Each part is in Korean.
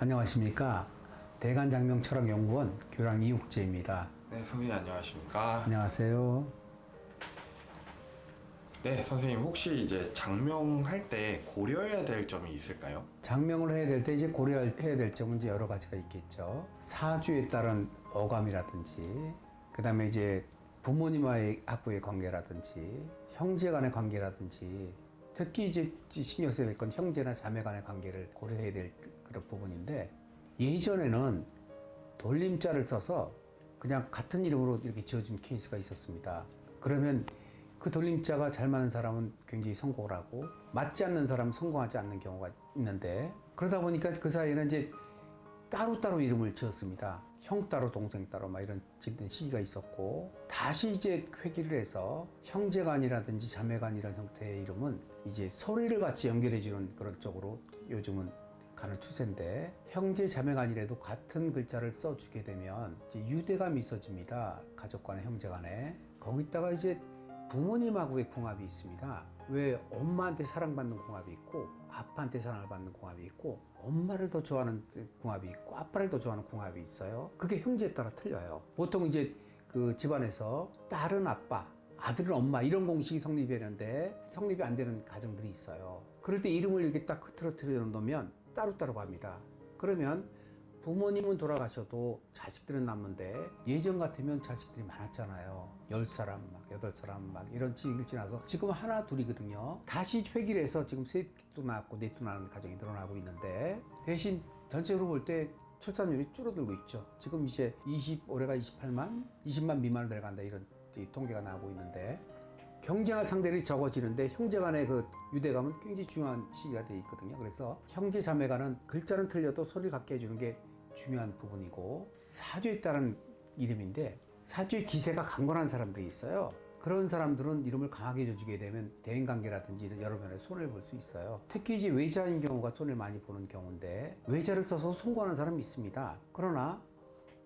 안녕하십니까. 대간장명철학연구원 교랑 이욱재입니다. 네, 선생님 안녕하십니까? 안녕하세요. 네, 선생님 혹시 이제 장명할 때 고려해야 될 점이 있을까요? 장명을 해야 될 때 이제 고려해야 될 점은 이제 여러 가지가 있겠죠. 사주에 따른 어감이라든지, 그 다음에 이제 부모님과의 학부의 관계라든지, 형제 간의 관계라든지, 특히 이제 신경 써야 될 건 형제나 자매 간의 관계를 고려해야 될 그런 부분인데, 예전에는 돌림자를 써서 그냥 같은 이름으로 이렇게 지어준 케이스가 있었습니다. 그러면 그 돌림자가 잘 맞는 사람은 굉장히 성공을 하고 맞지 않는 사람은 성공하지 않는 경우가 있는데, 그러다 보니까 그 사이에는 이제 따로따로 이름을 지었습니다. 형 따로 동생 따로 막 이런 짓는 시기가 있었고, 다시 이제 회귀를 해서 형제간이라든지 자매간 이런 형태의 이름은 이제 소리를 같이 연결해주는 그런 쪽으로 요즘은 가는 추세인데, 형제 자매간이라도 같은 글자를 써주게 되면 이제 유대감이 있어집니다. 가족 간에, 형제 간에. 거기다가 이제 부모님하고의 궁합이 있습니다. 왜 엄마한테 사랑받는 궁합이 있고 아빠한테 사랑을 받는 궁합이 있고, 엄마를 더 좋아하는 궁합이 있고 아빠를 더 좋아하는 궁합이 있어요. 그게 형제에 따라 틀려요. 보통 이제 그 집안에서 딸은 아빠, 아들은 엄마 이런 공식이 성립되는데 성립이 안 되는 가정들이 있어요. 그럴 때 이름을 이렇게 딱 흐트러뜨려 놓으면 따로따로 갑니다. 그러면 부모님은 돌아가셔도 자식들은 남는데, 예전 같으면 자식들이 많았잖아요. 10사람, 막 8사람, 막 이런 시기를 지나서 지금 하나, 둘이거든요. 다시 회귀를 해서 지금 셋도 낳았고 넷도 낳는 가정이 늘어나고 있는데, 대신 전체적으로 볼 때 출산율이 줄어들고 있죠. 지금 이제 올해가 28만, 20만 미만으로 내려간다 이런 통계가 나오고 있는데, 경쟁할 상대들이 적어지는데 형제 간의 그 유대감은 굉장히 중요한 시기가 돼 있거든요. 그래서 형제 자매 간은 글자는 틀려도 소리를 갖게 해주는 게 중요한 부분이고, 사주에 따른 이름인데 사주의 기세가 강건한 사람들이 있어요. 그런 사람들은 이름을 강하게 줘주게 되면 대인관계라든지 이런 여러 면에 손해를 볼 수 있어요. 특히 이제 외자인 경우가 손해를 많이 보는 경우인데, 외자를 써서 성공하는 사람이 있습니다. 그러나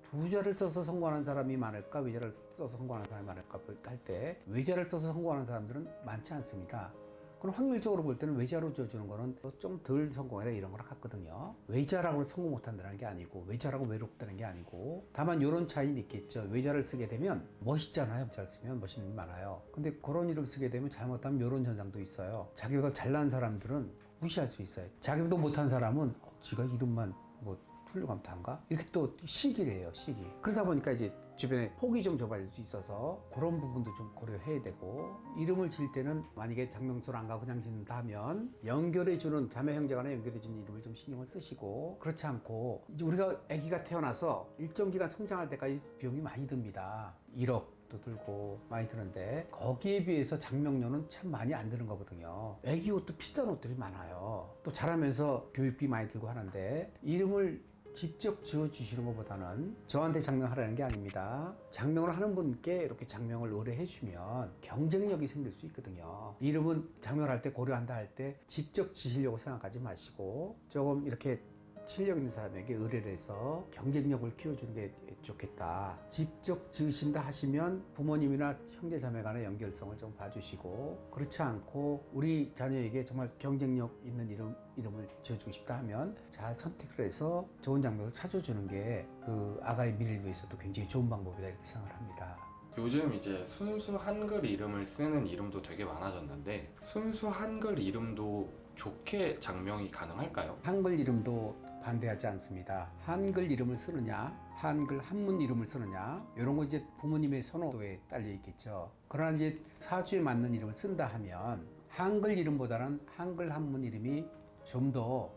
부자를 써서 성공하는 사람이 많을까, 외자를 써서 성공하는 사람이 많을까 할 때 외자를 써서 성공하는 사람들은 많지 않습니다. 그럼 확률적으로 볼 때는 외자로 지어주는 거는 좀 덜 성공해라 이런 거랑 같거든요. 외자라고 성공 못한다는 게 아니고, 외자라고 외롭다는 게 아니고, 다만 이런 차이는 있겠죠. 외자를 쓰게 되면 멋있잖아요. 잘 쓰면 멋있는 게 많아요. 근데 그런 이름 쓰게 되면 잘못하면 이런 현상도 있어요. 자기보다 잘난 사람들은 무시할 수 있어요. 자기보다 못한 사람은 지가 이름만 뭐 훌륭한 단가? 이렇게 또 시기를 해요, 시기. 그러다 보니까 이제 주변에 폭이 좀 좁아질 수 있어서 그런 부분도 좀 고려해야 되고, 이름을 지을 때는 만약에 장명소를 안 가고 그냥 짓는다 하면 연결해주는, 자매 형제 간에 연결해주는 이름을 좀 신경을 쓰시고, 그렇지 않고 이제 우리가 아기가 태어나서 일정 기간 성장할 때까지 비용이 많이 듭니다. 1억도 들고 많이 드는데, 거기에 비해서 장명료는 참 많이 안 드는 거거든요. 아기 옷도 비싼 옷들이 많아요. 또 자라면서 교육비 많이 들고 하는데, 이름을 직접 지어주시는 것보다는 저한테 장명하라는 게 아닙니다. 장명을 하는 분께 이렇게 장명을 의뢰해 주면 경쟁력이 생길 수 있거든요. 이름은 장명을 할 때, 고려한다 할 때 직접 지으려고 생각하지 마시고, 조금 이렇게 실력 있는 사람에게 의뢰를 해서 경쟁력을 키워주는 게 좋겠다. 직접 지으신다 하시면 부모님이나 형제 자매 간의 연결성을 좀 봐주시고, 그렇지 않고 우리 자녀에게 정말 경쟁력 있는 이름을 지어주고 싶다 하면 잘 선택을 해서 좋은 장면을 찾아주는 게 그 아가의 미래를 위해서도 굉장히 좋은 방법이다 이렇게 생각을 합니다. 요즘 이제 순수 한글 이름을 쓰는 이름도 되게 많아졌는데, 순수 한글 이름도 좋게 장명이 가능할까요? 한글 이름도 반대하지 않습니다. 한글 이름을 쓰느냐, 한글 한문 이름을 쓰느냐, 이런 거 이제 부모님의 선호도에 딸려 있겠죠. 그러나 이제 사주에 맞는 이름을 쓴다 하면 한글 이름보다는 한글 한문 이름이 좀 더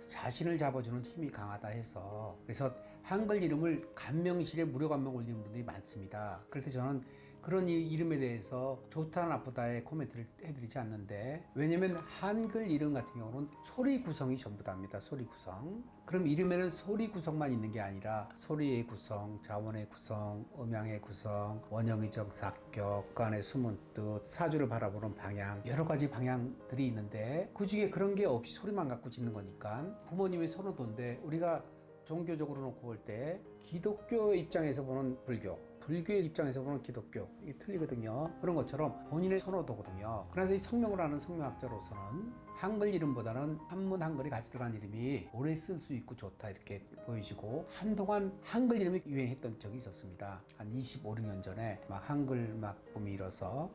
자신을 잡아주는 힘이 강하다 해서, 그래서 한글 이름을 간명실에 무료 간명 올리는 분들이 많습니다. 그럴 때 저는 그런 이 이름에 대해서 좋다 나쁘다의 코멘트를 해드리지 않는데, 왜냐면 한글 이름 같은 경우는 소리 구성이 전부 다입니다. 소리 구성. 그럼 이름에는 소리 구성만 있는 게 아니라 소리의 구성, 자원의 구성, 음양의 구성, 원형의 정사격, 그 안에 숨은 뜻, 사주를 바라보는 방향, 여러 가지 방향들이 있는데 그 중에 그런 게 없이 소리만 갖고 짓는 거니까 부모님의 선호도인데, 우리가 종교적으로 놓고 볼 때 기독교 입장에서 보는 불교, 불교의 입장에서 보는 기독교, 이게 틀리거든요. 그런 것처럼 본인의 선호도거든요. 그래서 이 성명을 하는 성명학자로서는 한글 이름보다는 한문 한글이 같이 들어간 이름이 오래 쓸 수 있고 좋다 이렇게 보여지고, 한동안 한글 이름이 유행했던 적이 있었습니다. 한 25, 6년 전에 막 한글 막 붐이 일어서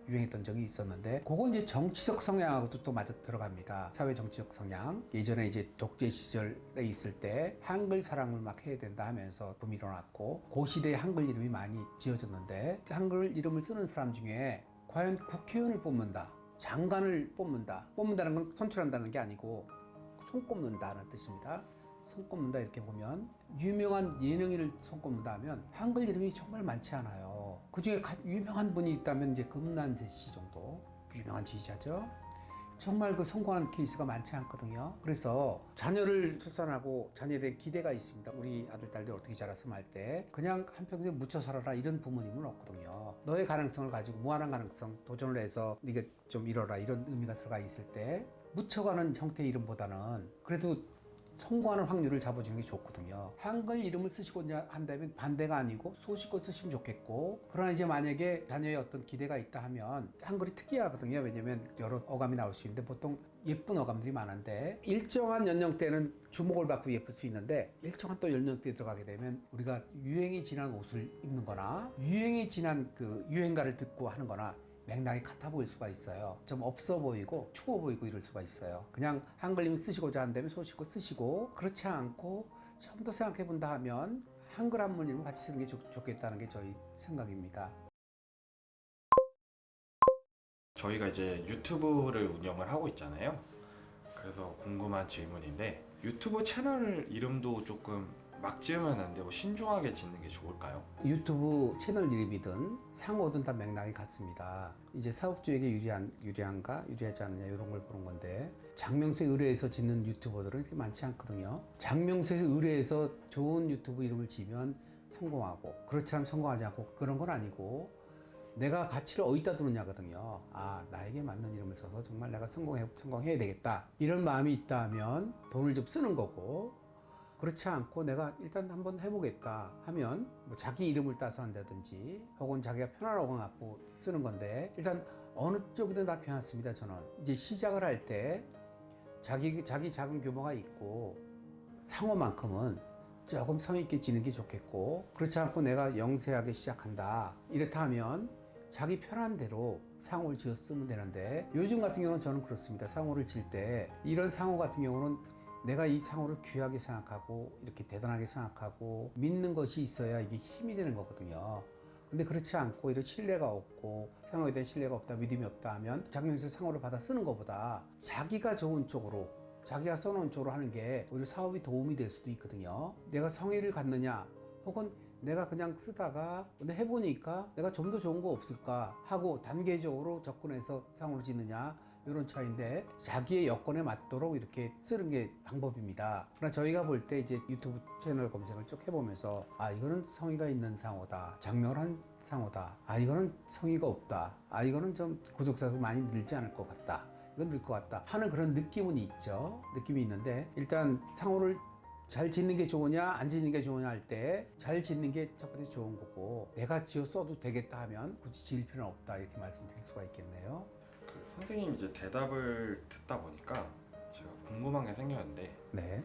유행했던 적이 있었는데, 그건 이제 정치적 성향하고도 또 맞아 들어갑니다. 사회 정치적 성향. 예전에 이제 독재 시절에 있을 때 한글 사랑을 막 해야 된다 하면서 붐이 일어났고, 그 시대에 한글 이름이 많이 지어졌는데, 한글 이름을 쓰는 사람 중에 과연 국회의원을 뽑는다, 장관을 뽑는다는 건 선출한다는 게 아니고 손꼽는다는 뜻입니다. 손꼽는다 이렇게 보면, 유명한 예능인을 손꼽는다 하면 한글 이름이 정말 많지 않아요. 그 중에 유명한 분이 있다면 이제 금난세 씨 정도 유명한 지휘자죠. 정말 그 성공한 케이스가 많지 않거든요. 그래서 자녀를 출산하고 자녀에 대한 기대가 있습니다. 우리 아들 딸들 어떻게 자랐으면 할 때 그냥 한평생 묻혀 살아라 이런 부모님은 없거든요. 너의 가능성을 가지고 무한한 가능성 도전을 해서 네가 좀 이뤄라 이런 의미가 들어가 있을 때, 묻혀가는 형태의 이름보다는 그래도 성공하는 확률을 잡아주는 게 좋거든요. 한글 이름을 쓰시고 한다면 반대가 아니고 소식껏 쓰시면 좋겠고, 그러나 이제 만약에 자녀의 어떤 기대가 있다 하면, 한글이 특이하거든요. 왜냐면 여러 어감이 나올 수 있는데 보통 예쁜 어감들이 많은데, 일정한 연령대는 주목을 받고 예쁠 수 있는데, 일정한 또 연령대에 들어가게 되면 우리가 유행이 지난 옷을 입는 거나 유행이 지난 그 유행가를 듣고 하는 거나 맥락이 같아 보일 수가 있어요. 좀 없어 보이고 추워 보이고 이럴 수가 있어요. 그냥 한글 이름 쓰시고자 한다면 소식껏 쓰시고, 그렇지 않고 좀 더 생각해 본다 하면 한글 한문 이름 같이 쓰는 게 좋겠다는 게 저희 생각입니다. 저희가 이제 유튜브를 운영을 하고 있잖아요. 그래서 궁금한 질문인데, 유튜브 채널 이름도 조금 막 지으면 안 되고 신중하게 짓는 게 좋을까요? 유튜브 채널 이름이든 상호든 다 맥락이 같습니다. 이제 사업주에게 유리한가 유리하지 않느냐 이런 걸 보는 건데, 장명수에 의뢰해서 짓는 유튜버들은 그렇게 많지 않거든요. 장명수에 의뢰해서 좋은 유튜브 이름을 지으면 성공하고, 그렇지 않으면 성공하지 않고, 그런 건 아니고 내가 가치를 어디다 두느냐거든요. 아, 나에게 맞는 이름을 써서 정말 내가 성공해야 되겠다 이런 마음이 있다면 돈을 좀 쓰는 거고, 그렇지 않고 내가 일단 한번 해보겠다 하면 뭐 자기 이름을 따서 한다든지 혹은 자기가 편한 어감 갖고 쓰는 건데, 일단 어느 쪽이든 다 괜찮습니다. 저는 이제 시작을 할 때 자기 작은 규모가 있고 상호만큼은 조금 성의 있게 지는 게 좋겠고, 그렇지 않고 내가 영세하게 시작한다 이렇다 하면 자기 편한 대로 상호를 지어 쓰면 되는데, 요즘 같은 경우는 저는 그렇습니다. 상호를 질 때 이런 상호 같은 경우는 내가 이 상호를 귀하게 생각하고 이렇게 대단하게 생각하고 믿는 것이 있어야 이게 힘이 되는 거거든요. 근데 그렇지 않고 이런 신뢰가 없고 상호에 대한 신뢰가 없다, 믿음이 없다 하면 장명에서 상호를 받아 쓰는 것보다 자기가 좋은 쪽으로, 자기가 써놓은 쪽으로 하는 게 오히려 사업이 도움이 될 수도 있거든요. 내가 성의를 갖느냐, 혹은 내가 그냥 쓰다가 근데 해보니까 내가 좀 더 좋은 거 없을까 하고 단계적으로 접근해서 상호를 짓느냐, 이런 차이인데, 자기의 여건에 맞도록 이렇게 쓰는 게 방법입니다. 그러나 저희가 볼 때 이제 유튜브 채널 검색을 쭉 해보면서, 아, 이거는 성의가 있는 상호다, 장명을 한 상호다, 아, 이거는 성의가 없다, 아, 이거는 좀 구독자도 많이 늘지 않을 것 같다, 이건 늘 것 같다 하는 그런 느낌은 있죠. 느낌이 있는데, 일단 상호를 잘 짓는 게 좋으냐 안 짓는 게 좋으냐 할 때 잘 짓는 게 첫 번째 좋은 거고, 내가 지어 써도 되겠다 하면 굳이 지을 필요는 없다 이렇게 말씀드릴 수가 있겠네요. 그 선생님 이제 대답을 듣다 보니까 제가 궁금한 게 생겼는데, 네.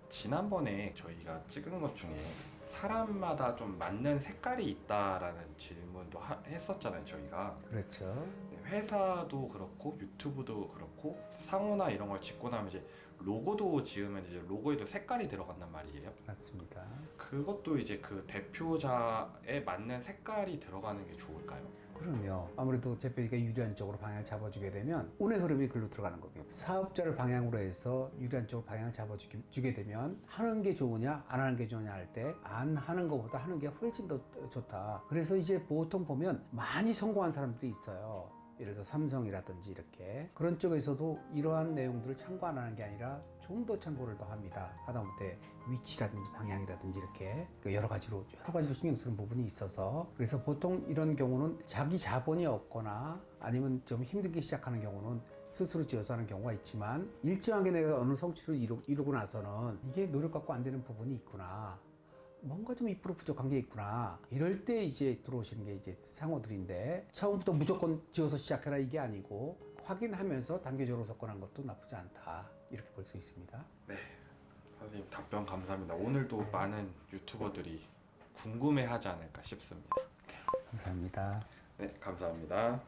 지난번에 저희가 찍은 것 중에 사람마다 좀 맞는 색깔이 있다라는 질문도 했었잖아요, 저희가. 그렇죠. 네, 회사도 그렇고 유튜브도 그렇고 상호나 이런 걸 짓고 나면 이제 로고도 지으면 이제 로고에도 색깔이 들어간단 말이에요. 맞습니다. 그것도 이제 그 대표자에 맞는 색깔이 들어가는 게 좋을까요? 그럼요. 아무래도 재평이가 유리한 쪽으로 방향을 잡아주게 되면 운의 흐름이 글로 들어가는 거고요. 사업자를 방향으로 해서 유리한 쪽으로 방향을 잡아주게 되면 하는 게 좋으냐 안 하는 게 좋으냐 할 때 안 하는 것보다 하는 게 훨씬 더 좋다. 그래서 이제 보통 보면 많이 성공한 사람들이 있어요. 예를 들어 삼성이라든지 이렇게 그런 쪽에서도 이러한 내용들을 참고 안 하는 게 아니라 좀 더 참고를 더 합니다. 하다못해 위치라든지 방향이라든지 이렇게 여러 가지로 신경 쓰는 부분이 있어서 그래서 보통 이런 경우는 자기 자본이 없거나 아니면 좀 힘들게 시작하는 경우는 스스로 지어서 하는 경우가 있지만 일정하게 내가 어느 성취를 이루고 나서는 이게 노력 갖고 안 되는 부분이 있구나. 뭔가 좀 2% 부족한 게 있구나. 이럴 때 이제 들어오시는 게 이제 상호들인데 처음부터 무조건 지어서 시작해라 이게 아니고 확인하면서 단계적으로 접근한 것도 나쁘지 않다. 이렇게 볼 수 있습니다. 네, 선생님 답변 감사합니다. 오늘도 많은 유튜버들이 궁금해하지 않을까 싶습니다. 감사합니다. 네, 감사합니다.